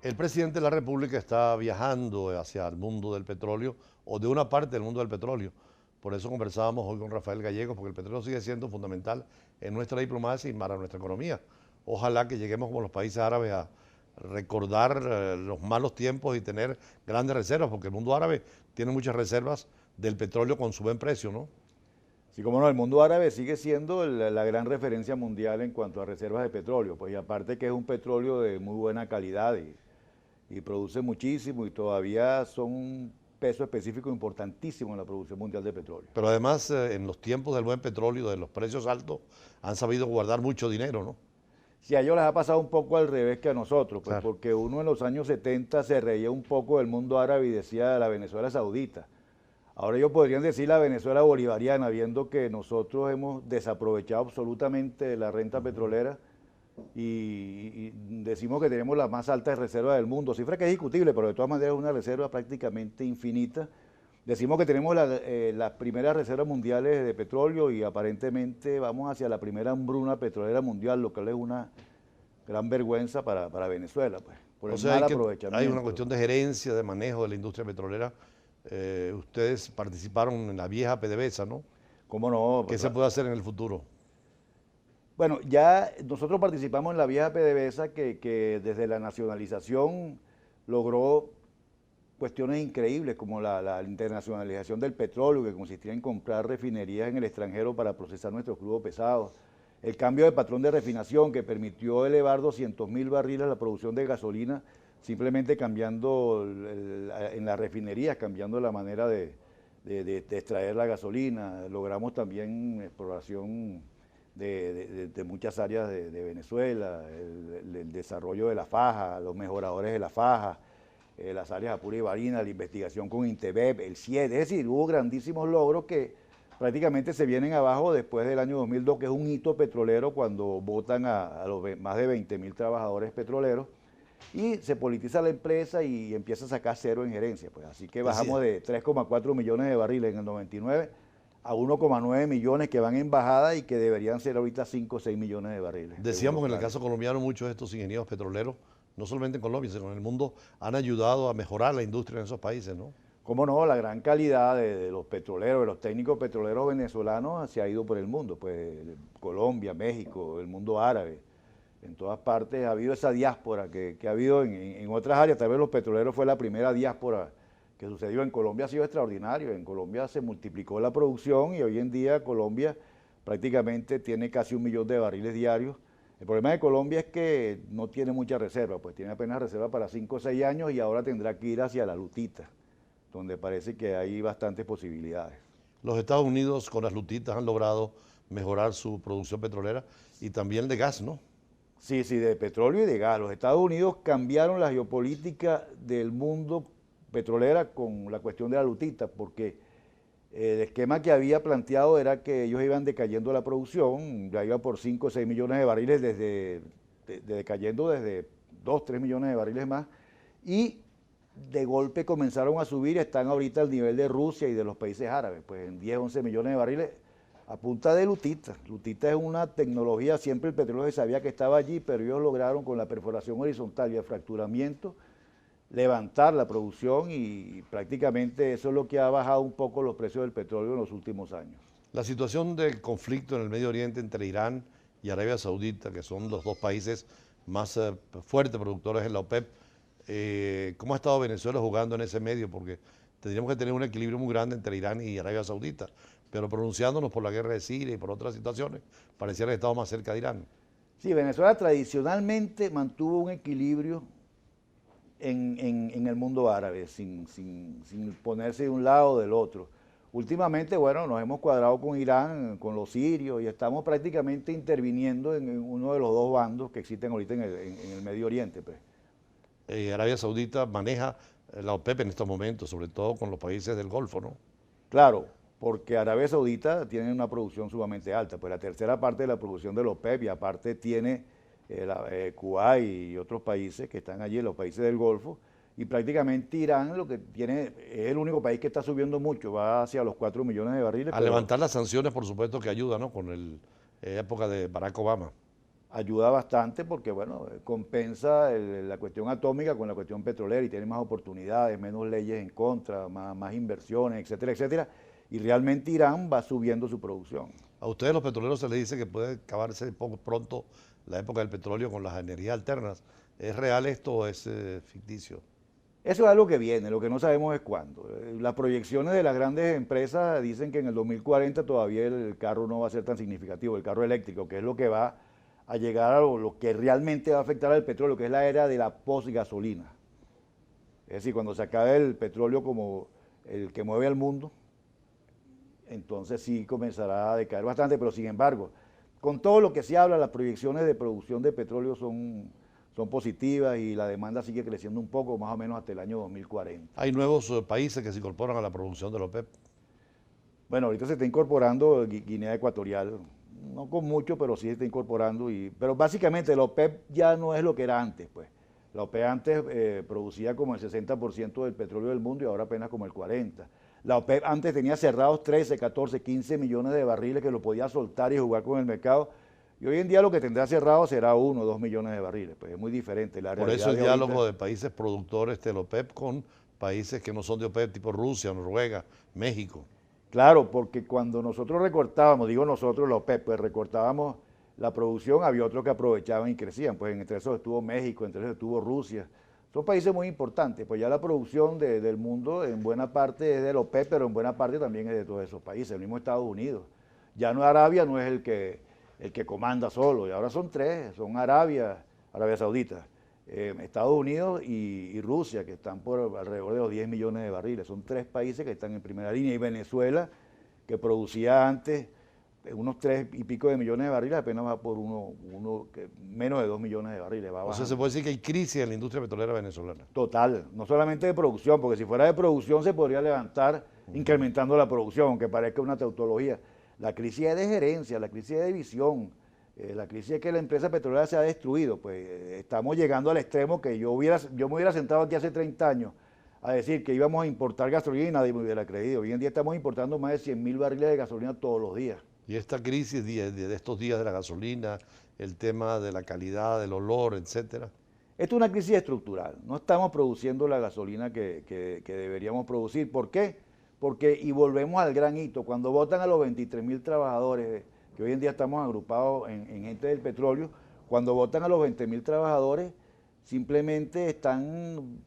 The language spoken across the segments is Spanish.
El presidente de la República está viajando hacia el mundo del petróleo o de una parte del mundo del petróleo. Por eso conversábamos hoy con Rafael Gallegos, porque el petróleo sigue siendo fundamental en nuestra diplomacia y para nuestra economía. Ojalá que lleguemos como los países árabes a recordar los malos tiempos y tener grandes reservas, porque el mundo árabe tiene muchas reservas del petróleo con su buen precio, ¿no? Sí, como no, el mundo árabe sigue siendo la gran referencia mundial en cuanto a reservas de petróleo, pues y aparte que es un petróleo de muy buena calidad y produce muchísimo y todavía son un peso específico importantísimo en la producción mundial de petróleo. Pero además, en los tiempos del buen petróleo, de los precios altos, han sabido guardar mucho dinero, ¿no? Si a ellos les ha pasado un poco al revés que a nosotros, pues Claro. porque uno en los años 70 se reía un poco del mundo árabe y decía de la Venezuela saudita. Ahora ellos podrían decir la Venezuela bolivariana, viendo que nosotros hemos desaprovechado absolutamente la renta petrolera y decimos que tenemos las más altas reservas del mundo, cifra que es discutible, pero de todas maneras es una reserva prácticamente infinita. Decimos que tenemos las primeras reservas mundiales de petróleo y aparentemente vamos hacia la primera hambruna petrolera mundial, lo que es una gran vergüenza para Venezuela, pues, por O el sea, mal hay una aprovechamiento. cuestión de gerencia, de manejo de la industria petrolera. Ustedes participaron en la vieja PDVSA, ¿no? ¿Cómo no? ¿Qué se puede hacer en el futuro? Bueno, ya nosotros participamos en la vieja PDVSA que desde la nacionalización logró cuestiones increíbles como la internacionalización del petróleo, que consistía en comprar refinerías en el extranjero para procesar nuestro crudo pesado, el cambio de patrón de refinación que permitió elevar 200.000 barriles la producción de gasolina, simplemente cambiando en las refinerías, cambiando la manera de extraer la gasolina. Logramos también exploración de muchas áreas de Venezuela, el desarrollo de la faja, los mejoradores de la faja, las áreas Apure y Barinas, la investigación con Intebep, el CIED, es decir, hubo grandísimos logros que prácticamente se vienen abajo después del año 2002, que es un hito petrolero cuando votan a los más de 20.000 trabajadores petroleros y se politiza la empresa y empieza a sacar cero en gerencia. Pues. Así que bajamos Decía, de 3,4 millones de barriles en el 99 a 1,9 millones que van en bajada y que deberían ser ahorita 5 o 6 millones de barriles, según decíamos los que en el planes. caso colombiano muchos de estos ingenieros petroleros, no solamente en Colombia, sino en el mundo, han ayudado a mejorar la industria en esos países, ¿no? Cómo no, la gran calidad de los petroleros, de los técnicos petroleros venezolanos se ha ido por el mundo, pues Colombia, México, el mundo árabe, en todas partes ha habido esa diáspora que ha habido en otras áreas, tal vez los petroleros fue la primera diáspora que sucedió en Colombia, ha sido extraordinario, en Colombia se multiplicó la producción y hoy en día Colombia prácticamente tiene casi 1 millón de barriles diarios. El problema de Colombia es que no tiene mucha reserva, pues tiene apenas reserva para 5 o 6 años y ahora tendrá que ir hacia la lutita, donde parece que hay bastantes posibilidades. Los Estados Unidos con las lutitas han logrado mejorar su producción petrolera y también de gas, ¿no? Sí, sí, de petróleo y de gas. Los Estados Unidos cambiaron la geopolítica del mundo petrolera con la cuestión de la lutita, porque el esquema que había planteado era que ellos iban decayendo la producción, ya iba por 5 o 6 millones de barriles, decayendo desde 2, 3 millones de barriles más, y de golpe comenzaron a subir, están ahorita al nivel de Rusia y de los países árabes, pues en 10, 11 millones de barriles a punta de lutita. Lutita es una tecnología, siempre el petróleo se sabía que estaba allí, pero ellos lograron con la perforación horizontal y el fracturamiento levantar la producción y prácticamente eso es lo que ha bajado un poco los precios del petróleo en los últimos años. La situación del conflicto en el Medio Oriente entre Irán y Arabia Saudita, que son los dos países más fuertes productores en la OPEP, ¿cómo ha estado Venezuela jugando en ese medio? Porque tendríamos que tener un equilibrio muy grande entre Irán y Arabia Saudita, pero pronunciándonos por la guerra de Siria y por otras situaciones, pareciera que estamos más cerca de Irán. Sí, Venezuela tradicionalmente mantuvo un equilibrio en el mundo árabe, sin ponerse de un lado o del otro. Últimamente, bueno, nos hemos cuadrado con Irán, con los sirios, y estamos prácticamente interviniendo en uno de los dos bandos que existen ahorita en el Medio Oriente. Pues. Arabia Saudita maneja la OPEP en estos momentos, sobre todo con los países del Golfo, ¿no? Claro, porque Arabia Saudita tiene una producción sumamente alta, pues la tercera parte de la producción de la OPEP y aparte tiene Kuwait y otros países que están allí, los países del Golfo, y prácticamente Irán lo que tiene es el único país que está subiendo mucho, va hacia los 4 millones de barriles, A pero levantar las sanciones, por supuesto, que ayuda, ¿no? Con la época de Barack Obama. ayuda bastante porque, bueno, compensa la cuestión atómica con la cuestión petrolera y tiene más oportunidades, menos leyes en contra, más inversiones, etcétera, etcétera. Y realmente Irán va subiendo su producción. A ustedes los petroleros se les dice que puede acabarse poco pronto la época del petróleo con las energías alternas. ¿Es real esto o es ficticio? Eso es algo que viene, lo que no sabemos es cuándo. Las proyecciones de las grandes empresas dicen que en el 2040 todavía el carro no va a ser tan significativo, el carro eléctrico, que es lo que va a llegar a lo que realmente va a afectar al petróleo, que es la era de la posgasolina. Es decir, cuando se acabe el petróleo como el que mueve al mundo, entonces sí comenzará a decaer bastante, pero sin embargo, con todo lo que se habla, las proyecciones de producción de petróleo son positivas y la demanda sigue creciendo un poco, más o menos hasta el año 2040. Hay nuevos países que se incorporan a la producción de la OPEP. Bueno, ahorita se está incorporando Guinea Ecuatorial, no con mucho, pero sí se está incorporando. Pero básicamente la OPEP ya no es lo que era antes, pues. La OPEP antes producía como el 60% del petróleo del mundo y ahora apenas como el 40%. La OPEP antes tenía cerrados 13, 14, 15 millones de barriles que lo podía soltar y jugar con el mercado. Y hoy en día lo que tendrá cerrado será 1 o 2 millones de barriles. Pues es muy diferente. Por eso el diálogo de países productores de la OPEP con países que no son de OPEP, tipo Rusia, Noruega, México. Claro, porque cuando nosotros recortábamos, digo nosotros la OPEP, pues recortábamos la producción, había otros que aprovechaban y crecían. Pues entre esos estuvo México, entre esos estuvo Rusia. Son países muy importantes. Pues ya la producción del mundo en buena parte es de la OPEP, pero en buena parte también es de todos esos países. El mismo Estados Unidos. Ya no Arabia no es el que comanda solo, y ahora son tres, son Arabia Saudita, Estados Unidos y Rusia, que están por alrededor de los 10 millones de barriles. Son tres países que están en primera línea, y Venezuela, que producía antes unos 3 y pico de millones de barriles, apenas va por menos de 2 millones de barriles. Va o sea, se puede decir que hay crisis en la industria petrolera venezolana. Total, no solamente de producción, porque si fuera de producción se podría levantar incrementando la producción, aunque parezca una tautología. La crisis es de gerencia, la crisis es de visión, la crisis es que la empresa petrolera se ha destruido. Pues estamos llegando al extremo que yo me hubiera sentado aquí hace 30 años a decir que íbamos a importar gasolina y nadie me hubiera creído. Hoy en día estamos importando más de 100.000 barriles de gasolina todos los días. Y esta crisis de estos días de la gasolina, el tema de la calidad, del olor, etcétera. Esto es una crisis estructural. No estamos produciendo la gasolina que deberíamos producir. ¿Por qué? Porque, y volvemos al gran hito, cuando votan a los 23.000 trabajadores, que hoy en día estamos agrupados en ente del petróleo, cuando votan a los 20.000 trabajadores, simplemente están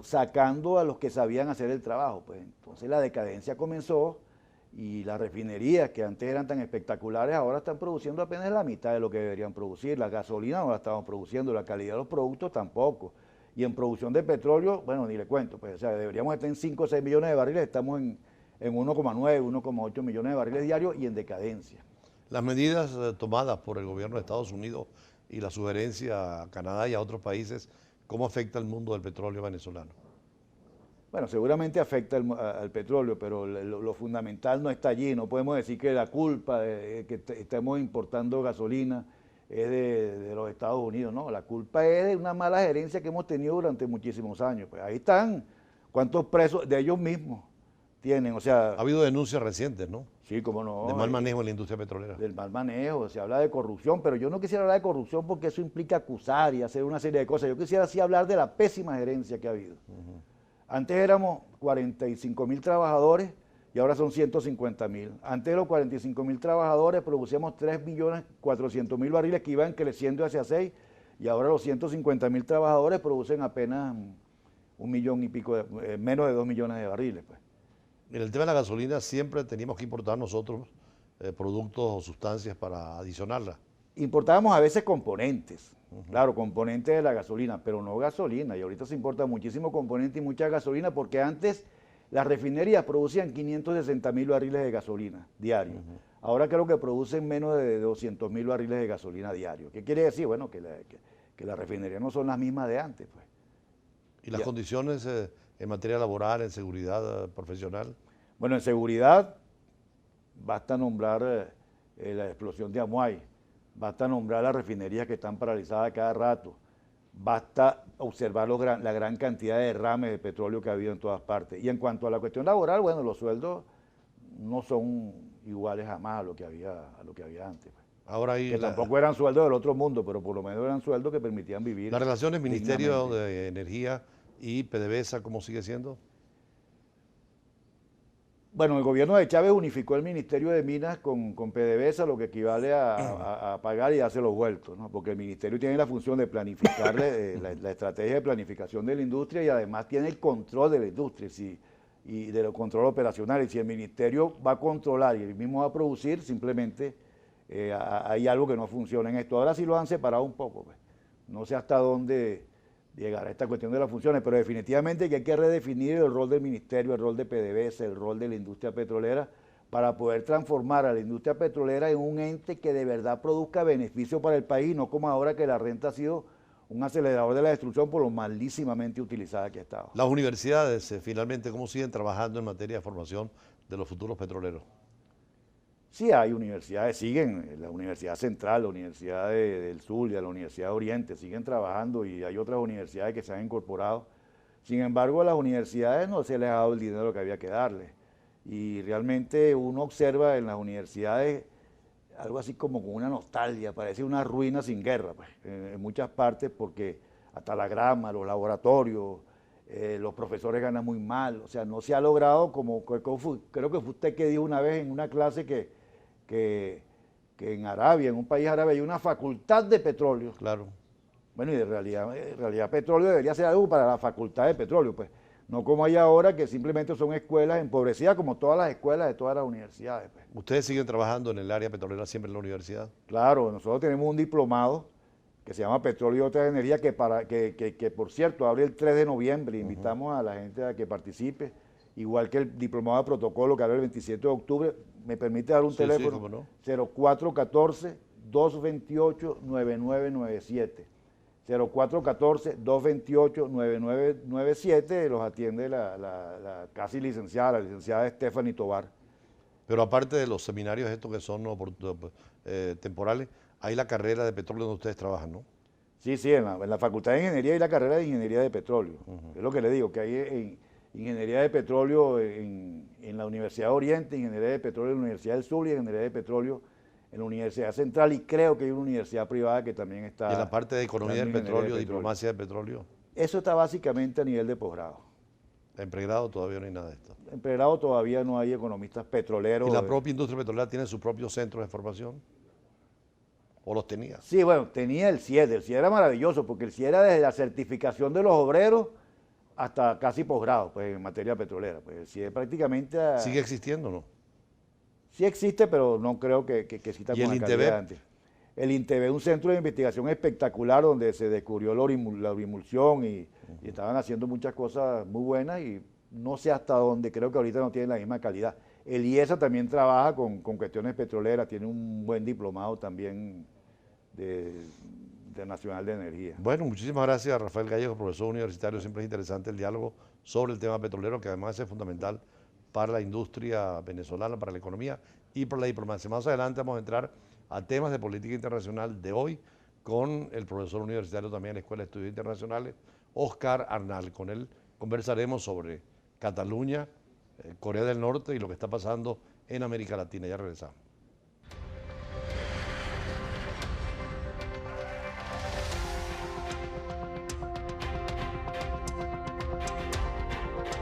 sacando a los que sabían hacer el trabajo. Pues entonces la decadencia comenzó y las refinerías que antes eran tan espectaculares ahora están produciendo apenas la mitad de lo que deberían producir. La gasolina no la estamos produciendo, la calidad de los productos tampoco. Y en producción de petróleo, bueno, ni le cuento, pues, o sea, deberíamos estar en 5 o 6 millones de barriles, estamos en 1,9, 1,8 millones de barriles diarios y en decadencia. Las medidas tomadas por el gobierno de Estados Unidos y la sugerencia a Canadá y a otros países, ¿cómo afecta al mundo del petróleo venezolano? Bueno, seguramente afecta al petróleo, pero lo fundamental no está allí. No podemos decir que la culpa de que estemos importando gasolina es de los Estados Unidos, no. La culpa es de una mala gerencia que hemos tenido durante muchísimos años. Pues ahí están, cuántos presos de ellos mismos tienen, o sea... Ha habido denuncias recientes, ¿no? Sí, cómo no. De mal manejo en la industria petrolera. Del mal manejo, se habla de corrupción, pero yo no quisiera hablar de corrupción porque eso implica acusar y hacer una serie de cosas. Yo quisiera así hablar de la pésima gerencia que ha habido. Antes éramos 45.000 trabajadores y ahora son 150.000. Antes de los 45.000 trabajadores producíamos 3.400.000 barriles que iban creciendo hacia 6 y ahora los 150.000 trabajadores producen apenas 1 millón y pico, menos de 2 millones de barriles. Pues. En el tema de la gasolina siempre teníamos que importar nosotros productos o sustancias para adicionarla. Importábamos a veces componentes, claro, componentes de la gasolina, pero no gasolina. Y ahorita se importa muchísimo componente y mucha gasolina porque antes las refinerías producían 560.000 barriles de gasolina diarios. Ahora creo que producen menos de 200.000 barriles de gasolina diarios. ¿Qué quiere decir? Bueno, que las refinerías no son las mismas de antes. Pues. ¿Y las condiciones en materia laboral, en seguridad profesional? Bueno, en seguridad basta nombrar la explosión de Amuay. Basta nombrar las refinerías que están paralizadas cada rato. Basta observar la gran cantidad de derrames de petróleo que ha habido en todas partes. Y en cuanto a la cuestión laboral, bueno, los sueldos no son iguales jamás a lo que había antes. Pues. Ahora ahí que tampoco eran sueldos del otro mundo, pero por lo menos eran sueldos que permitían vivir las relaciones Ministerio dignamente. de Energía y PDVSA, ¿cómo sigue siendo? Bueno, el gobierno de Chávez unificó el Ministerio de Minas con PDVSA, lo que equivale a pagar y darse los vueltos, ¿no? Porque el ministerio tiene la función de planificar la estrategia de planificación de la industria y además tiene el control de la industria y de los control operacional. Y si el ministerio va a controlar y el mismo va a producir, simplemente hay algo que no funciona en esto. Ahora sí lo han separado un poco, pues. No sé hasta dónde llegar a esta cuestión de las funciones, pero definitivamente que hay que redefinir el rol del ministerio, el rol de PDVSA, el rol de la industria petrolera, para poder transformar a la industria petrolera en un ente que de verdad produzca beneficio para el país, no como ahora que la renta ha sido un acelerador de la destrucción por lo malísimamente utilizada que ha estado. Las universidades, finalmente, ¿cómo siguen trabajando en materia de formación de los futuros petroleros? Sí, hay universidades, siguen, la Universidad Central, la Universidad del Zulia, la Universidad de Oriente, siguen trabajando y hay otras universidades que se han incorporado. Sin embargo, a las universidades no se les ha dado el dinero que había que darles. Y realmente uno observa en las universidades algo así como con una nostalgia, parece una ruina sin guerra, pues, en muchas partes, porque hasta la grama, los laboratorios, los profesores ganan muy mal, o sea, no se ha logrado como creo que fue usted que dijo una vez en una clase que en Arabia, en un país árabe, hay una facultad de petróleo. Claro. Bueno, y en realidad petróleo debería ser algo para la facultad de petróleo, pues. No como hay ahora, que simplemente son escuelas empobrecidas, como todas las escuelas de todas las universidades, pues. ¿Ustedes siguen trabajando en el área petrolera siempre en la universidad? Claro, nosotros tenemos un diplomado que se llama Petróleo y otras energías, que por cierto abre el 3 de noviembre. Invitamos a la gente a que participe, igual que el diplomado de protocolo que abre el 27 de octubre. ¿Me permite dar un teléfono? Sí, cómo no. 0414-228-9997. 0414-228-9997, los atiende la casi licenciada, la licenciada Stephanie Tobar. Pero aparte de los seminarios estos que son temporales, hay la carrera de petróleo donde ustedes trabajan, ¿no? Sí, sí, en la Facultad de Ingeniería y la carrera de Ingeniería de Petróleo. Es lo que le digo, que hay Ingeniería de Petróleo en la Universidad de Oriente, Ingeniería de Petróleo en la Universidad del Sur y Ingeniería de Petróleo en la Universidad Central, y creo que hay una universidad privada que también está... Y en la parte de economía del petróleo, diplomacia del petróleo. Eso está básicamente a nivel de posgrado. En pregrado todavía no hay nada de esto. En pregrado todavía no hay economistas petroleros. ¿Y la propia industria petrolera tiene su propio centro de formación? ¿O los tenía? Sí, bueno, tenía el CIED. El CIED era maravilloso porque el CIED era desde la certificación de los obreros hasta casi posgrado, pues, en materia petrolera. Pues el CIED prácticamente... ¿Sigue existiendo o no? Sí existe, pero no creo que exista con la calidad de antes. El INTEV es un centro de investigación espectacular donde se descubrió la orimulsión y estaban haciendo muchas cosas muy buenas, y no sé hasta dónde, creo que ahorita no tiene la misma calidad. El IESA también trabaja con cuestiones petroleras, tiene un buen diplomado también Internacional de Energía. Bueno, muchísimas gracias, Rafael Gallego, profesor universitario. Siempre es interesante el diálogo sobre el tema petrolero, que además es fundamental para la industria venezolana, para la economía y para la diplomacia. Más adelante vamos a entrar a temas de política internacional de hoy con el profesor universitario también de la Escuela de Estudios Internacionales, Oscar Arnal. Con él conversaremos sobre Cataluña, Corea del Norte y lo que está pasando en América Latina. Ya regresamos.